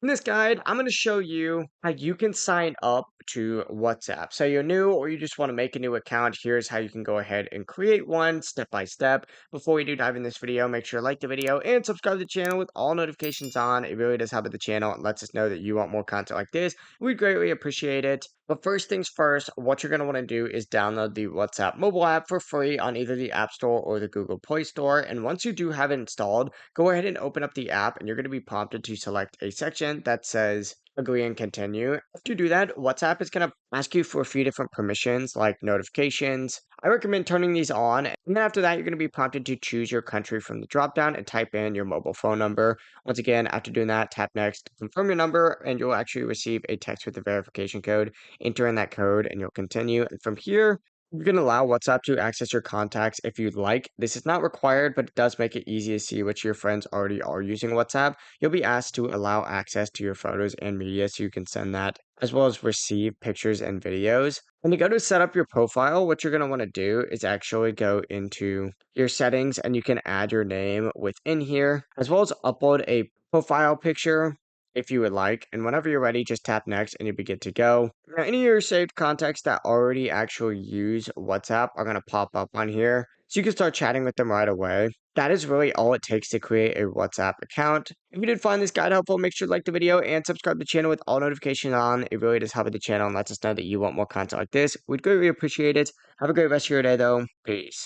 In this guide, I'm going to show you how you can sign up to WhatsApp. So you're new or you just want to make a new account, here's how you can go ahead and create one step by step. Before we do dive in this video, make sure to like the video and subscribe to the channel with all notifications on. It really does help the channel and lets us know that you want more content like this. We'd greatly appreciate it. But first things first, what you're going to want to do is download the WhatsApp mobile app for free on either the App Store or the Google Play Store. And once you do have it installed, go ahead and open up the app and you're going to be prompted to select a section that says agree and continue. After you do that, WhatsApp is going to ask you for a few different permissions like notifications. I recommend turning these on. And then after that, you're going to be prompted to choose your country from the dropdown and type in your mobile phone number. Once again, after doing that, tap next, confirm your number, and you'll actually receive a text with the verification code. Enter in that code and you'll continue. And from here, you can allow WhatsApp to access your contacts if you'd like. This is not required, but it does make it easy to see which your friends already are using WhatsApp. You'll be asked to allow access to your photos and media so you can send that, as well as receive pictures and videos. When you go to set up your profile, what you're going to want to do is actually go into your settings and you can add your name within here, as well as upload a profile picture if you would like. And whenever you're ready, just tap next and you'll be good to go. Now, any of your saved contacts that already actually use WhatsApp are going to pop up on here. So you can start chatting with them right away. That is really all it takes to create a WhatsApp account. If you did find this guide helpful, make sure to like the video and subscribe to the channel with all notifications on. It really does help the channel and lets us know that you want more content like this. We'd greatly appreciate it. Have a great rest of your day though. Peace.